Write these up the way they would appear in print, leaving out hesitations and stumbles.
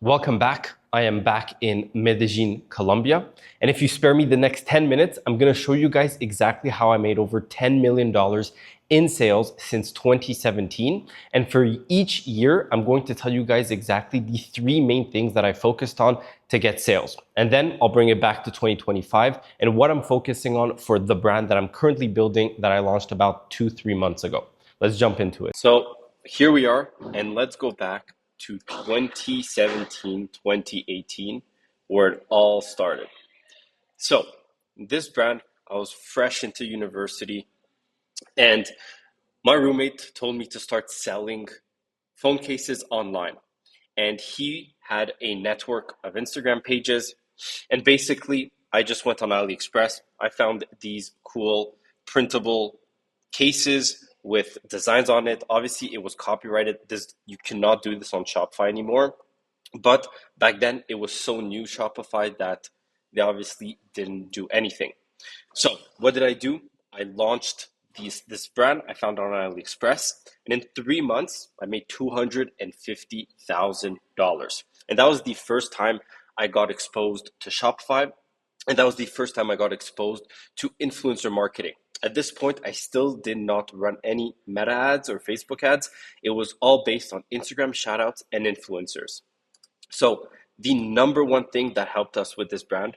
Welcome back. I am back in Medellin, Colombia. And if you spare me the next 10 minutes, I'm going to show you guys exactly how I made over $10 million in sales since 2017. And for each year, I'm going to tell you guys exactly the three main things that I focused on to get sales. And then I'll bring it back to 2025 and what I'm focusing on for the brand that I'm currently building that I launched about 2-3 months ago. Let's jump into it. So here we are, and let's go back to 2017, 2018, where it all started. So this brand, I was fresh into university, and my roommate told me to start selling phone cases online. And he had a network of Instagram pages. And basically, I just went on AliExpress. I found these cool printable cases with designs on it. Obviously, it was copyrighted. You cannot do this on Shopify anymore. But back then, it was so new, Shopify, that they obviously didn't do anything. So what did I do? I launched this brand. I found it on AliExpress, and in 3 months, I made $250,000. And that was the first time I got exposed to Shopify, and that was the first time I got exposed to influencer marketing. At this point, I still did not run any meta ads or Facebook ads. It was all based on Instagram shoutouts and influencers. So the number one thing that helped us with this brand,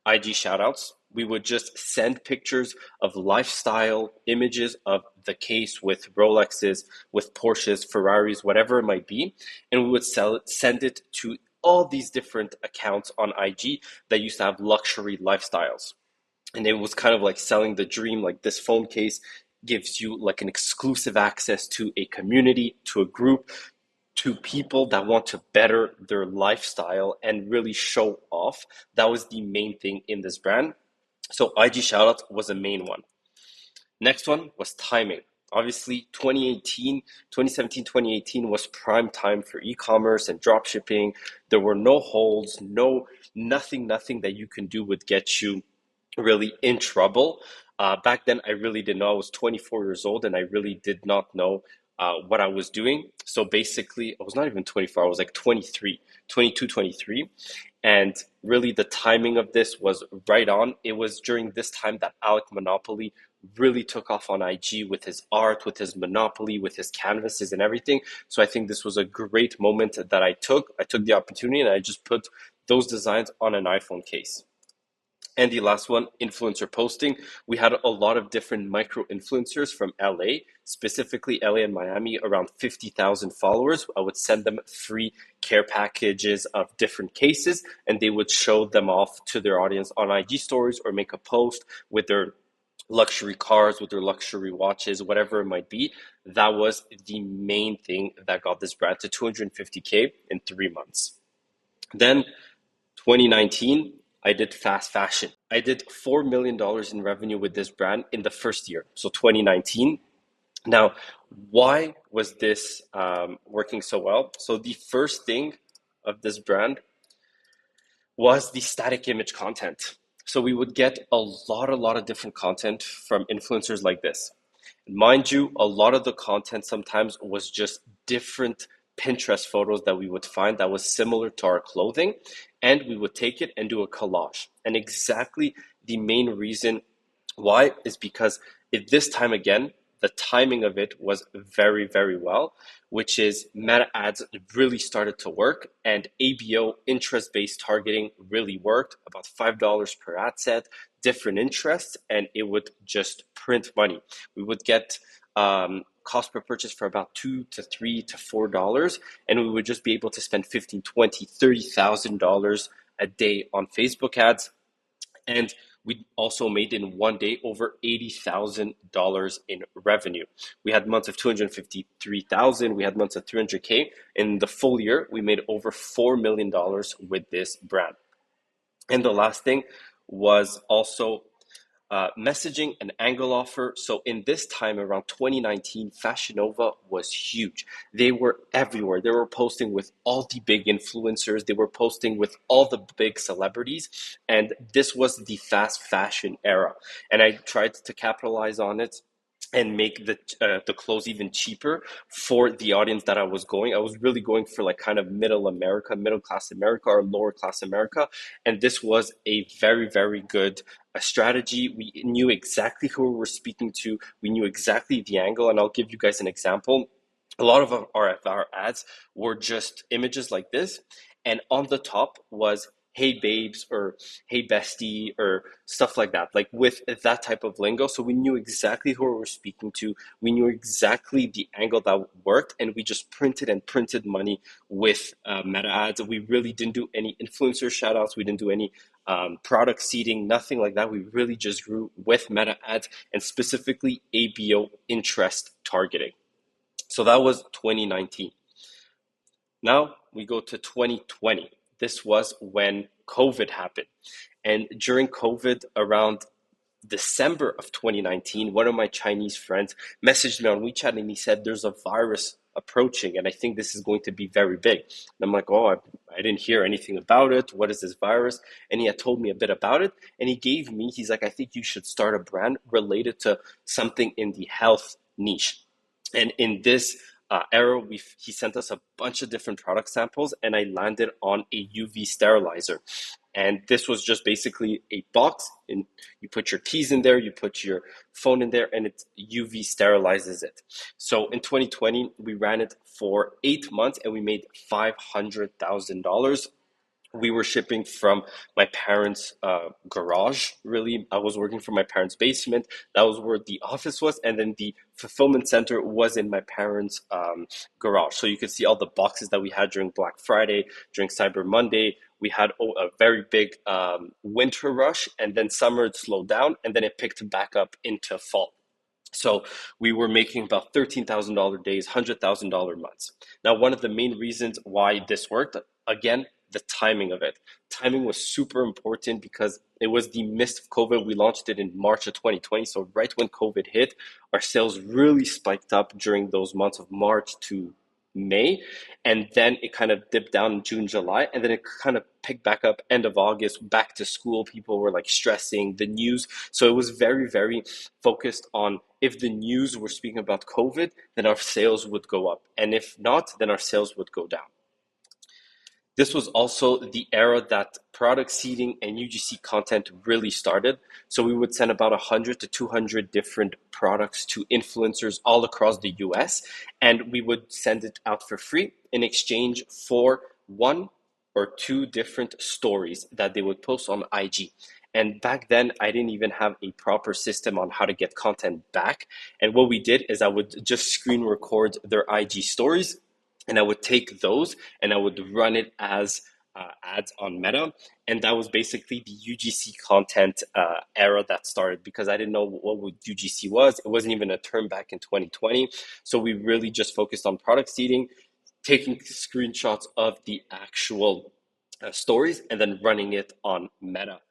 IG shoutouts. We would just send pictures of lifestyle images of the case with Rolexes, with Porsches, Ferraris, whatever it might be, and we would send it to all these different accounts on IG that used to have luxury lifestyles. And it was kind of like selling the dream. Like, this phone case gives you like an exclusive access to a community, to a group, to people that want to better their lifestyle and really show off. That was the main thing in this brand. So IG shoutouts was a main one. Next one was timing. Obviously, 2018 was prime time for e-commerce and drop shipping. There were no holds, nothing that you can do would get you really in trouble. Back then, I really didn't know. I was 24 years old, and I really did not know what I was doing. So basically, I was not even 24. I was like 23, 22, 23. And really, the timing of this was right on. It was during this time that Alec Monopoly really took off on IG with his art, with his Monopoly, with his canvases and everything. So I think this was a great moment that I took. I took the opportunity and I just put those designs on an iPhone case. And the last one, influencer posting. We had a lot of different micro influencers from LA, specifically LA and Miami, around 50,000 followers. I would send them free care packages of different cases, and they would show them off to their audience on IG stories or make a post with their luxury cars, with their luxury watches, whatever it might be. That was the main thing that got this brand to 250K in 3 months. Then 2019, I did fast fashion. I did $4 million in revenue with this brand in the first year, so 2019. Now, why was this working so well? So the first thing of this brand was the static image content. So we would get a lot of different content from influencers like this. Mind you, a lot of the content sometimes was just different Pinterest photos that we would find that was similar to our clothing, and we would take it and do a collage. And exactly the main reason why is because at this time, again, the timing of it was very, very well, which is meta ads really started to work, and ABO, interest-based targeting, really worked. About $5 per ad set, different interests, and it would just print money. We would get cost per purchase for about $2 to $3 to $4, and we would just be able to spend $15,000, $20,000, $30,000 a day on Facebook ads. And we also made in one day over $80,000 in revenue. We had months of 253,000. We had months of 300K. In the full year, we made over $4 million with this brand. And the last thing was also messaging and angle offer. So in this time around 2019, Fashion Nova was huge. They were everywhere. They were posting with all the big influencers. They were posting with all the big celebrities. And this was the fast fashion era. And I tried to capitalize on it and make the clothes even cheaper for the audience that I was going. I was really going for like kind of middle class America or lower class America, and this was a very very good strategy. We knew exactly who we were speaking to. We knew exactly the angle, and I'll give you guys an example. A lot of our ads were just images like this, and on the top was "Hey babes" or "Hey bestie" or stuff like that, like with that type of lingo. So we knew exactly who we were speaking to. We knew exactly the angle that worked, and we just printed and printed money with meta ads. We really didn't do any influencer shout outs. We didn't do any product seeding, nothing like that. We really just grew with meta ads and specifically ABO interest targeting. So that was 2019. Now we go to 2020. This was when COVID happened. And during COVID, around December of 2019, one of my Chinese friends messaged me on WeChat and he said, "There's a virus approaching, and I think this is going to be very big." And I'm like, "Oh, I didn't hear anything about it. What is this virus?" And he had told me a bit about it. And he's like, "I think you should start a brand related to something in the health niche." And in this era, he sent us a bunch of different product samples, and I landed on a UV sterilizer. And this was just basically a box, and you put your keys in there, you put your phone in there, and it UV sterilizes it. So in 2020, we ran it for 8 months, and we made $500,000. We were shipping from my parents' garage. Really, I was working from my parents' basement. That was where the office was, and then the fulfillment center was in my parents' garage. So you could see all the boxes that we had during Black Friday, during Cyber Monday. We had a very big winter rush, and then summer it slowed down, and then it picked back up into fall. So we were making about $13,000 days, $100,000 months. Now, one of the main reasons why this worked, again, the timing of it. Timing was super important because it was the midst of COVID. We launched it in March of 2020. So right when COVID hit, our sales really spiked up during those months of March to May, and then it kind of dipped down in June, July, and then it kind of picked back up end of August, back to school. People were like stressing the news. So it was very, very focused on if the news were speaking about COVID, then our sales would go up. And if not, then our sales would go down. This was also the era that product seeding and UGC content really started. So we would send about 100 to 200 different products to influencers all across the US, and we would send it out for free in exchange for one or two different stories that they would post on IG. And back then, I didn't even have a proper system on how to get content back. And what we did is I would just screen record their IG stories, and I would take those and I would run it as ads on Meta. And that was basically the UGC content era that started because I didn't know what UGC was. It wasn't even a term back in 2020. So we really just focused on product seeding, taking screenshots of the actual stories, and then running it on Meta.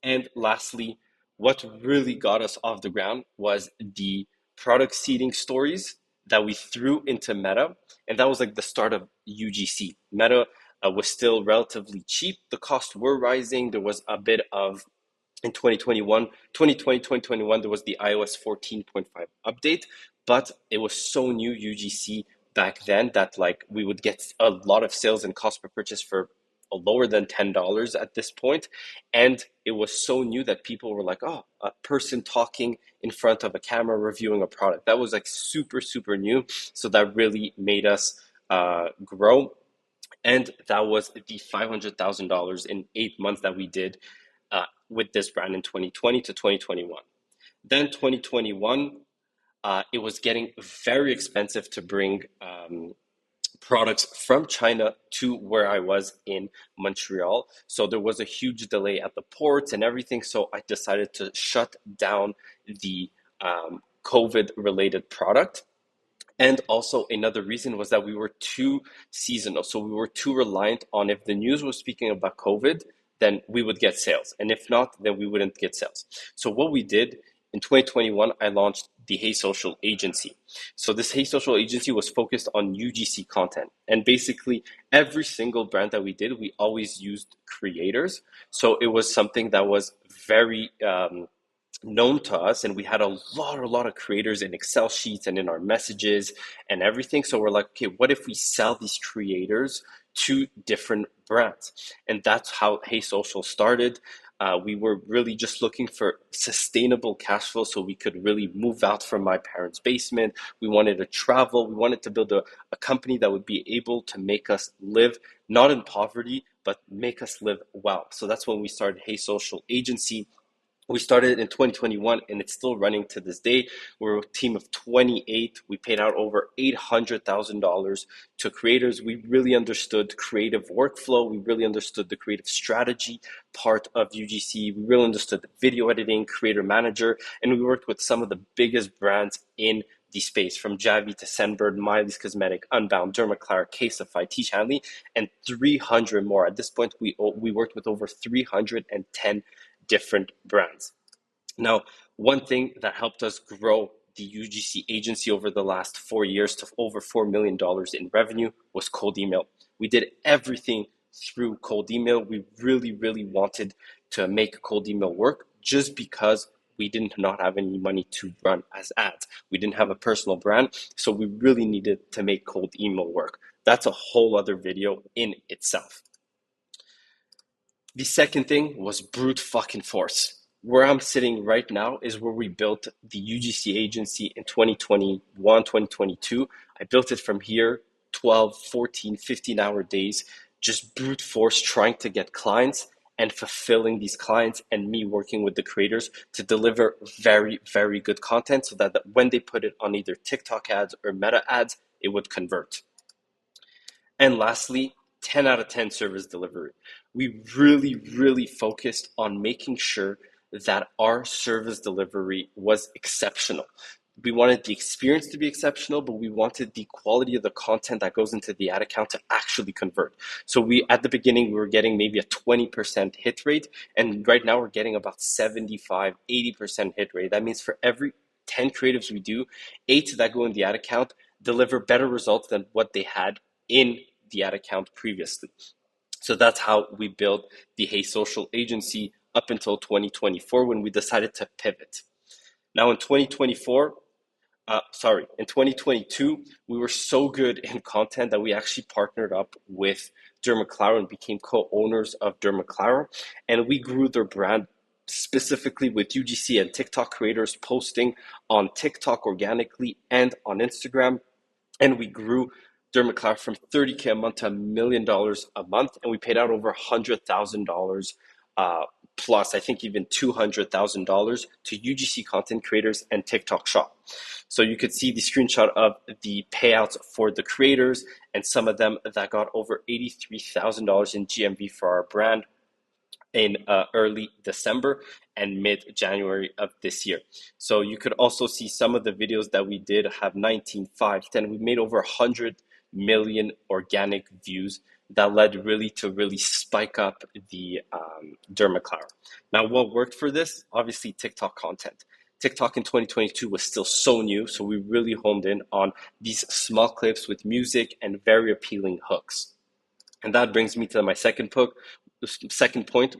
And lastly, what really got us off the ground was the product seeding stories that we threw into Meta. And that was like the start of UGC. Meta was still relatively cheap. The costs were rising. There was a bit of in 2021, there was the iOS 14.5 update, but it was so new UGC back then that like we would get a lot of sales and cost per purchase for lower than $10 at this point. And it was so new that people were like, "Oh, a person talking in front of a camera reviewing a product." That was like super, super new. So that really made us grow. And that was the $500,000 in 8 months that we did with this brand in 2020 to 2021. Then 2021, it was getting very expensive to bring products from China to where I was in Montreal. So there was a huge delay at the ports and everything. So I decided to shut down the COVID related product. And also another reason was that we were too seasonal. So we were too reliant on if the news was speaking about COVID, then we would get sales. And if not, then we wouldn't get sales. So what we did in 2021, I launched the Hey Social agency. So this Hey Social agency was focused on UGC content. And basically every single brand that we did, we always used creators. So it was something that was very known to us, and we had a lot of creators in Excel sheets and in our messages and everything. So we're like, okay, what if we sell these creators to different brands? And that's how Hey Social started. We were really just looking for sustainable cash flow so we could really move out from my parents' basement. We wanted to travel. We wanted to build a company that would be able to make us live not in poverty, but make us live well. So that's when we started Hey Social Agency. We started in 2021 and it's still running to this day. We're a team of 28. We paid out over $800,000 to creators. We really understood creative workflow. We really understood the creative strategy part of UGC. We really understood the video editing, creator manager, and we worked with some of the biggest brands in the space, from Javi to Scentbird, Miley's Cosmetic, Unbound, Dermaclara, Caseify, Tish Hanley, and 300 more. At this point, we worked with over 310 different brands. Now, one thing that helped us grow the UGC agency over the last 4 years to over $4 million in revenue was cold email. We did everything through cold email. We really, really wanted to make cold email work just because we did not have any money to run as ads. We didn't have a personal brand, so we really needed to make cold email work. That's a whole other video in itself. The second thing was brute fucking force. Where I'm sitting right now is where we built the UGC agency in 2021, 2022. I built it from here, 12, 14, 15-hour days, just brute force trying to get clients and fulfilling these clients, and me working with the creators to deliver very, very good content so that when they put it on either TikTok ads or Meta ads, it would convert. And lastly, 10 out of 10 service delivery. We really, really focused on making sure that our service delivery was exceptional. We wanted the experience to be exceptional, but we wanted the quality of the content that goes into the ad account to actually convert. So at the beginning, we were getting maybe a 20% hit rate. And right now we're getting about 75, 80% hit rate. That means for every 10 creatives we do, 8 that go in the ad account deliver better results than what they had in the ad account previously. So that's how we built the Hey Social agency up until 2024 when we decided to pivot. Now in 2022, we were so good in content that we actually partnered up with Dermaclara and became co-owners of Dermaclara, and we grew their brand specifically with UGC and TikTok creators posting on TikTok organically and on Instagram. And we grew Dermaclara from 30K a month to $1 million a month, and we paid out over $100,000 plus, I think even $200,000 to UGC content creators and TikTok Shop. So you could see the screenshot of the payouts for the creators, and some of them that got over $83,000 in GMV for our brand in early December and mid-January of this year. So you could also see some of the videos that we did have 19, 5, 10. We made over 100 million organic views that led really to really spike up the Dermaclara. Now, what worked for this? Obviously, TikTok content. TikTok in 2022 was still so new, so we really honed in on these small clips with music and very appealing hooks. And that brings me to my second point.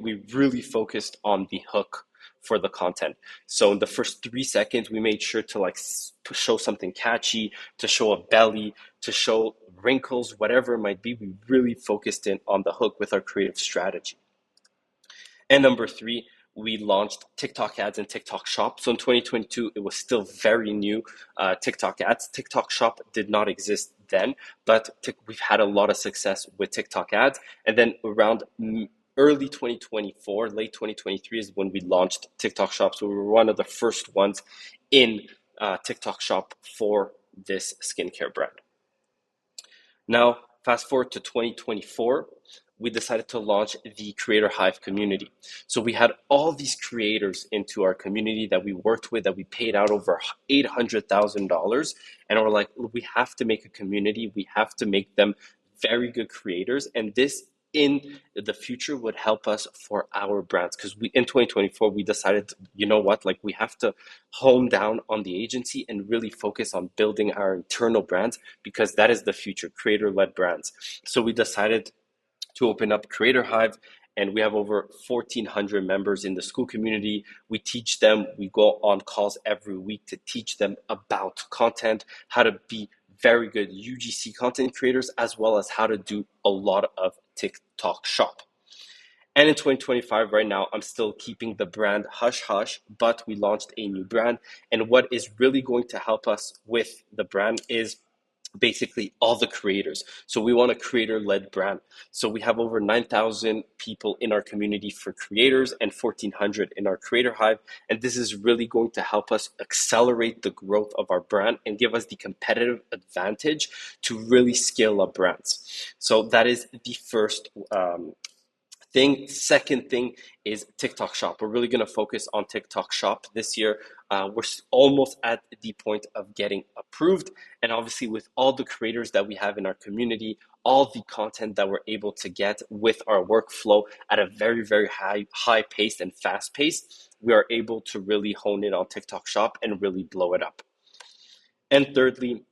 We really focused on the hook for the content. So in the first 3 seconds, we made sure to show something catchy, to show a belly, to show wrinkles, whatever it might be. We really focused in on the hook with our creative strategy. And number 3, we launched TikTok ads and TikTok Shop. So in 2022, it was still very new, TikTok ads. TikTok Shop did not exist then, but we've had a lot of success with TikTok ads. And then around early 2024, late 2023 is when we launched TikTok Shop. So we were one of the first ones in TikTok Shop for this skincare brand. Now, fast forward to 2024, we decided to launch the Creator Hive community. So we had all these creators into our community that we worked with, that we paid out over $800,000. And we're like, we have to make a community. We have to make them very good creators. And this in the future would help us for our brands, because in 2024 we decided, you know what, like we have to hone down on the agency and really focus on building our internal brands, because that is the future, creator-led brands. So we decided to open up Creator Hive, and we have over 1,400 members in the school community. We teach them, we go on calls every week to teach them about content, how to be very good UGC content creators, as well as how to do a lot of TikTok shop. And in 2025, right now, I'm still keeping the brand hush hush, but we launched a new brand. And what is really going to help us with the brand is basically all the creators. So we want a creator-led brand. So we have over 9,000 people in our community for creators and 1,400 in our creator hive. And this is really going to help us accelerate the growth of our brand and give us the competitive advantage to really scale up brands. So that is the first thing. Second thing is TikTok shop. We're really going to focus on TikTok shop this year. We're almost at the point of getting approved. And obviously with all the creators that we have in our community, all the content that we're able to get with our workflow at a very, very high pace and fast pace, we are able to really hone in on TikTok shop and really blow it up. And thirdly,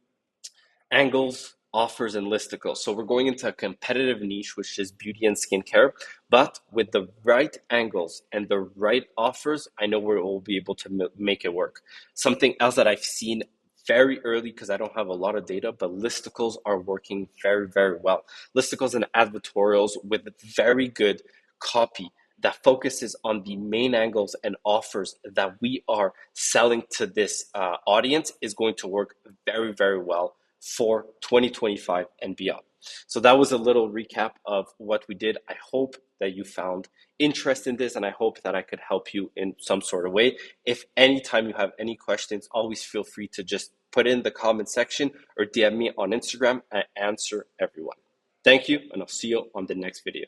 angles, offers, and listicles. So we're going into a competitive niche, which is beauty and skincare. But with the right angles and the right offers, I know we'll be able to make it work. Something else that I've seen very early, because I don't have a lot of data, but listicles are working very, very well. Listicles and advertorials with very good copy that focuses on the main angles and offers that we are selling to this audience is going to work very, very well for 2025 and beyond. So that was a little recap of what we did. I hope that you found interest in this, and I hope that I could help you in some sort of way. If anytime you have any questions, always feel free to just put in the comment section or DM me on Instagram. I answer everyone. Thank you, and I'll see you on the next video.